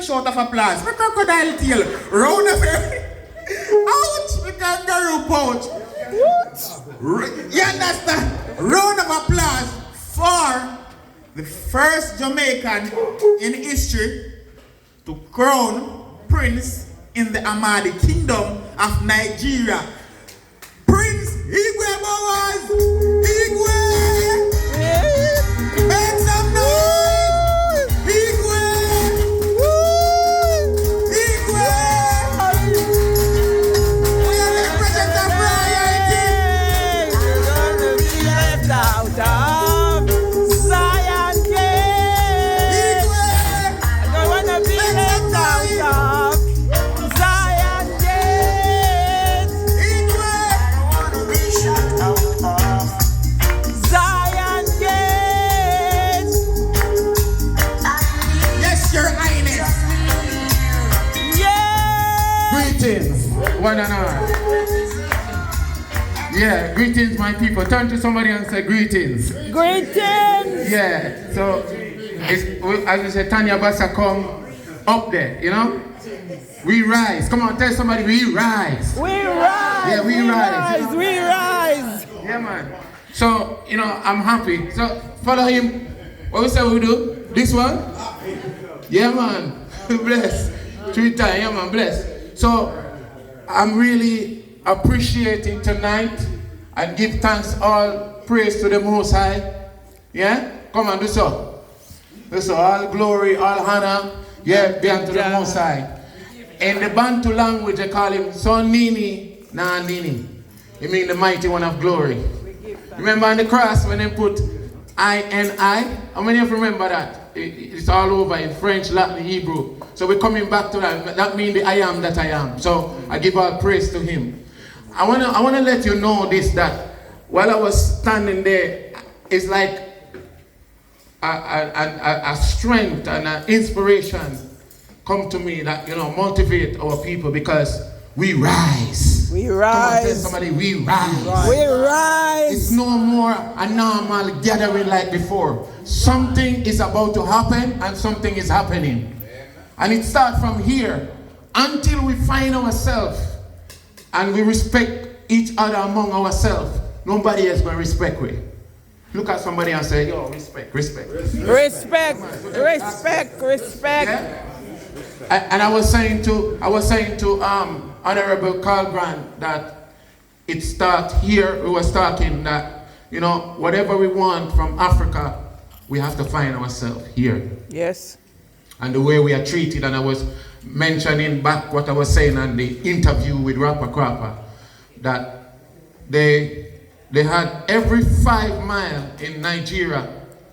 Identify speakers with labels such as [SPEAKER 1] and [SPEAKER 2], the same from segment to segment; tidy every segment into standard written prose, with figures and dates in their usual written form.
[SPEAKER 1] short of applause. The crocodile tail round of it. Ouch! The kangaroo pouch. You understand? Round of applause for the first Jamaican in history to crown Prince in the Amadi Kingdom of Nigeria. Prince Igwe Boaz! Igwe! Make some noise! Igwe! Igwe! We are the presence of royalty!
[SPEAKER 2] You're gonna be left out of Zion Gate.
[SPEAKER 1] Igwe!
[SPEAKER 2] You're gonna be left out of Zion Gate.
[SPEAKER 1] Igwe!
[SPEAKER 2] Zion Gate.
[SPEAKER 1] Yes, Your Highness!
[SPEAKER 2] Yeah.
[SPEAKER 3] Greetings, one and all. Yeah, greetings, my people. Turn to somebody and say greetings.
[SPEAKER 2] Greetings.
[SPEAKER 3] Yeah, so as you said, Tanya Bassa come up there, you know? We rise. Come on, tell somebody we rise.
[SPEAKER 2] We rise.
[SPEAKER 3] Yeah, we rise.
[SPEAKER 2] We rise.
[SPEAKER 3] Yeah, man. So, you know, I'm happy. So, follow him. What we say we do? This one? Yeah, man. Bless. 3 times. Yeah, man. Bless. So, I'm really appreciating tonight and give thanks, all praise to the Most High. Yeah? Come on, do so. Do so. All glory, all honor, yeah, be unto the Most High. In the Bantu language, they call him Son Nini, Na Nini. It means the mighty one of glory. Remember on the cross when they put I-N-I? How many of you remember that? It's all over in French, Latin, Hebrew. So we're coming back to that. That means the I am that I am. So I give all praise to him. I wanna let you know this, that while I was standing there, it's like a strength and an inspiration come to me that, you know, motivate our people because we rise.
[SPEAKER 2] We
[SPEAKER 3] Come on, tell
[SPEAKER 2] rise.
[SPEAKER 3] somebody, we rise.
[SPEAKER 2] We rise.
[SPEAKER 3] It's no more a normal gathering like before. Something is about to happen and something is happening. And it starts from here until we find ourselves and we respect each other among ourselves. Nobody else going to respect we. Look at somebody and say, yo, respect, respect.
[SPEAKER 2] Respect. Respect. Respect.
[SPEAKER 3] Yeah? And I was saying to Honorable Carl Grant that it starts here. We were starting that, you know, whatever we want from Africa, we have to find ourselves here.
[SPEAKER 2] Yes.
[SPEAKER 3] And the way we are treated, and I was mentioning back what I was saying on the interview with Rapper Crapper, that they had every 5 miles in Nigeria,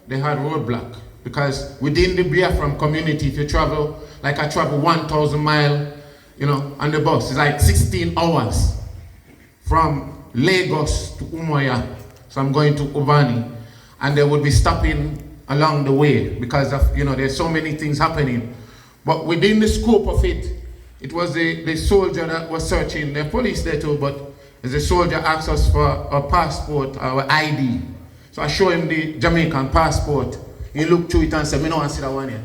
[SPEAKER 3] they had roadblock. Because within the Biafran community, if you travel, like I travel 1,000 miles, you know, on the bus, it's like 16 hours from Lagos to Umuahia. So I'm going to Ubani. And they would be stopping along the way because of, you know, there's so many things happening. But within the scope of it, it was the soldier that was searching, the police there too, but the soldier asked us for a passport, our ID. So I show him the Jamaican passport. He looked through it and said, "Me no want to see that one here."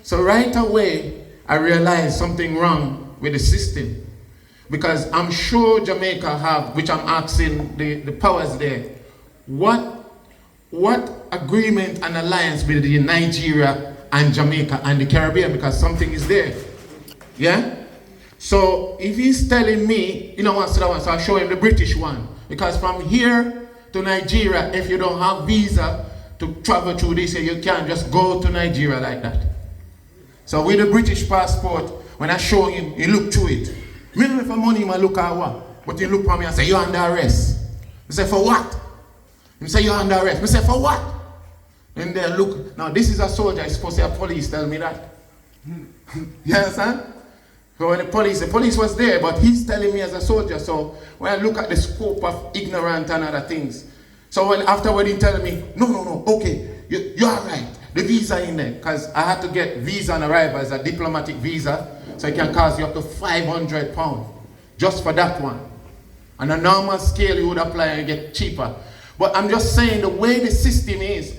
[SPEAKER 3] So right away, I realized something wrong with the system. Because I'm sure Jamaica have, which I'm asking the powers there, what agreement and alliance between Nigeria and Jamaica and the Caribbean, because something is there. Yeah? So if he's telling me, you know what, so I'll show him the British one. Because from here to Nigeria, if you don't have visa to travel through this, you can't just go to Nigeria like that. So with the British passport, when I show him, he looked through it. Me don't know if money I look at what, but he looked at me and say, "You're under arrest." He said, "For what?" He said, "You're under arrest." I said, "For what?" And they look, now this is a soldier, it's supposed to be a police, tell me that. You understand? So when the police was there, but he's telling me as a soldier, so when I look at the scope of ignorance and other things, so when afterward he tell me, no, okay, you're right, the visa in there, because I had to get visa on arrival as a diplomatic visa, so it can cost you up to £500 just for that one. On a normal scale you would apply and get cheaper. But I'm just saying the way the system is,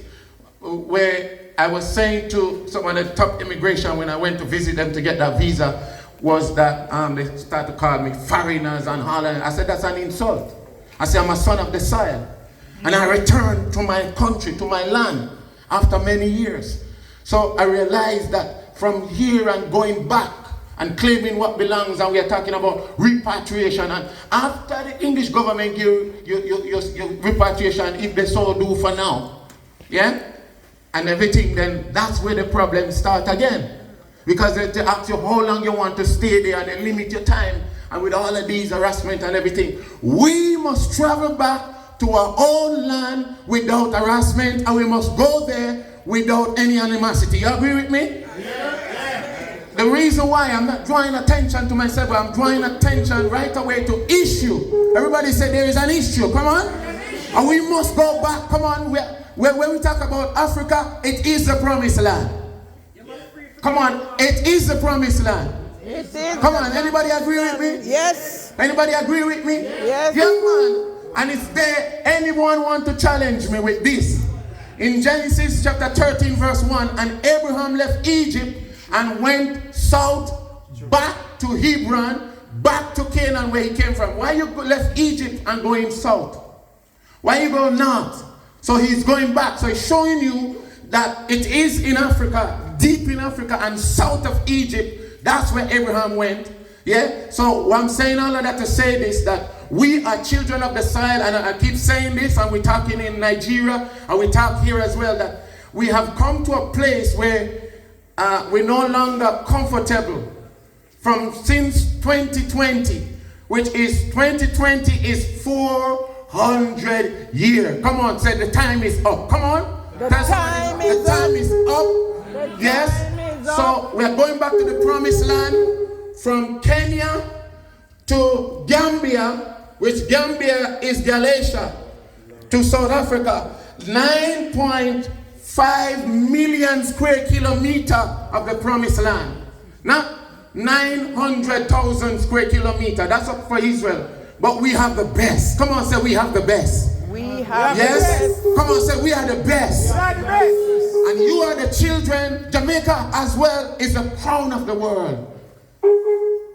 [SPEAKER 3] where I was saying to some of the top immigration when I went to visit them to get that visa was that they started to call me foreigners and all that. I said, that's an insult. I said, I'm a son of the soil. And I returned to my country, to my land, after many years. So I realized that from here and going back and claiming what belongs, and we are talking about repatriation. And after the English government give you repatriation, if they so do for now, yeah, and everything, then that's where the problems start again. Because they ask you how long you want to stay there and they limit your time. And with all of these harassment and everything, we must travel back to our own land without harassment, and we must go there without any animosity. You agree with me? The reason why I'm not drawing attention to myself, but I'm drawing attention right away to issue. Everybody said there is an issue. Come on. And we must go back. Come on. When we talk about Africa, it is the promised land. Come on. It is the promised land.
[SPEAKER 2] It is.
[SPEAKER 3] Come on. Anybody agree with me?
[SPEAKER 2] Yes.
[SPEAKER 3] Anybody agree with me?
[SPEAKER 2] Yes.
[SPEAKER 3] Young man. And if there anyone want to challenge me with this, in Genesis chapter 13 verse 1, and Abraham left Egypt and went south back to Hebron, back to Canaan where he came from. Why you left Egypt and going south? Why you go north? So he's going back. So he's showing you that it is in Africa, deep in Africa and south of Egypt. That's where Abraham went. Yeah? So I'm saying all of that to say this, that we are children of the soil, and I keep saying this, and we're talking in Nigeria, and we talk here as well, that we have come to a place where we're no longer comfortable. Since 2020, which is 2020 is 400 years. Come on, say the time is up. Come on.
[SPEAKER 2] The time is
[SPEAKER 3] up. Yes. So we're going back to the promised land from Kenya to Gambia, which Gambia is Galatia, to South Africa. 9.5 million square kilometers of the promised land. Not 900,000 square kilometers. That's up for Israel. But we have the best. Come on, say we have the best.
[SPEAKER 2] We have the
[SPEAKER 3] yes?
[SPEAKER 2] best.
[SPEAKER 3] Come on, say we are the best.
[SPEAKER 2] We are the best.
[SPEAKER 3] And you are the children. Jamaica as well is the crown of the world.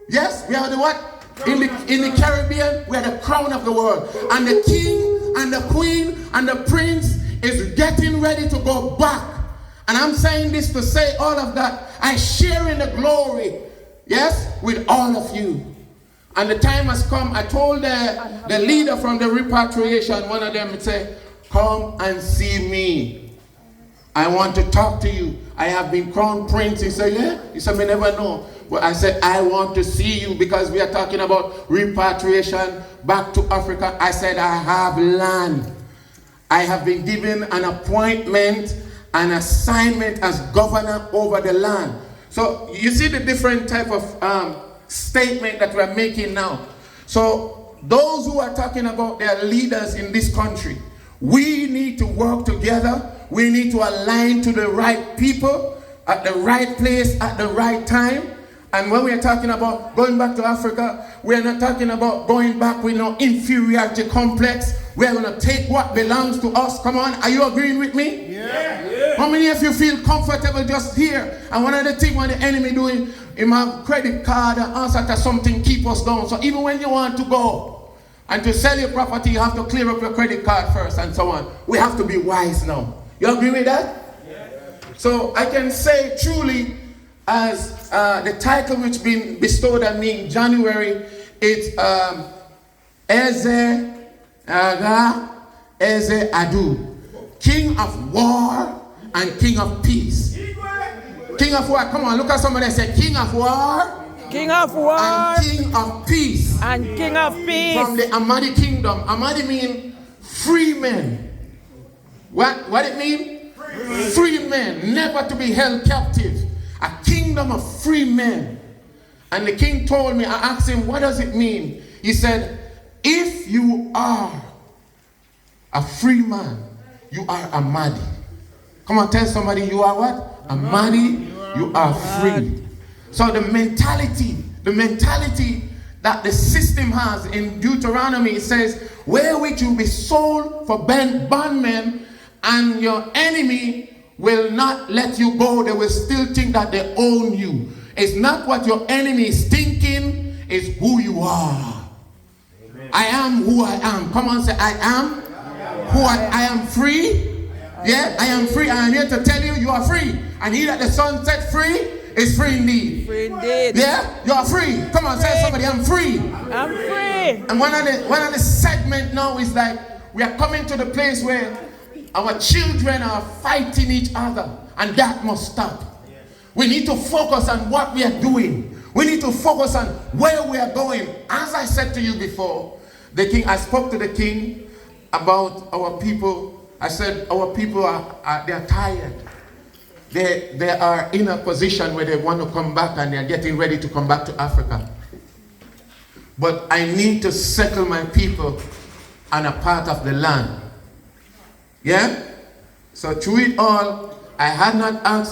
[SPEAKER 3] Yes, we are the what? In the Caribbean, we are the crown of the world. And the king and the queen and the prince is getting ready to go back. And I'm saying this to say all of that. I share in the glory, yes, with all of you. And the time has come. I told the leader from the repatriation, one of them would say, come and see me. I want to talk to you. I have been crown prince. He said, yeah? He said, we never know. Well, I said, I want to see you because we are talking about repatriation back to Africa. I said, I have land. I have been given an appointment, an assignment as governor over the land. So you see the different type of statement that we're making now. So those who are talking about their leaders in this country, we need to work together. We need to align to the right people at the right place at the right time. And when we are talking about going back to Africa, we are not talking about going back with no inferiority complex. We are going to take what belongs to us. Come on, are you agreeing with me? Yeah. How many of you feel comfortable just here? And one of the things when the enemy doing, him have credit card and answer to something keep us down. So even when you want to go and to sell your property, you have to clear up your credit card first and so on. We have to be wise now. You agree with that? Yeah. So I can say truly, as the title which been bestowed on me in January, it's Eze Adu, King of War and King of Peace. King of War, come on, look at somebody and say King of War,
[SPEAKER 2] King of War,
[SPEAKER 3] and King of Peace.
[SPEAKER 2] And King of Peace.
[SPEAKER 3] From the Amadi Kingdom. Amadi means free men. What it mean? Free men, never to be held captive. A kingdom of free men. And the king told me, I asked him, what does it mean? He said, if you are a free man, you are a Mahdi. Come on, tell somebody you are what? A Mahdi, you are free. So the mentality that the system has in Deuteronomy, it says, wherewith you be sold for bondmen, and your enemy will not let you go. They will still think that they own you. It's not what your enemy is thinking, it's who you are. Amen. I am who I am. Come on, say, I am who I am free. Yeah, I am free. I am here to tell you, you are free. And he that the Son set free is free indeed.
[SPEAKER 2] Free indeed.
[SPEAKER 3] Yeah, you are free. Come on, say somebody, I'm free.
[SPEAKER 2] I'm free.
[SPEAKER 3] And one of the segment now is like, we are coming to the place where our children are fighting each other. And that must stop. We need to focus on what we are doing. We need to focus on where we are going. As I said to you before, the king, I spoke to the king about our people. I said our people they're tired. They are in a position where they want to come back and they're getting ready to come back to Africa. But I need to settle my people on a part of the land. Yeah? So through it all, I had not asked the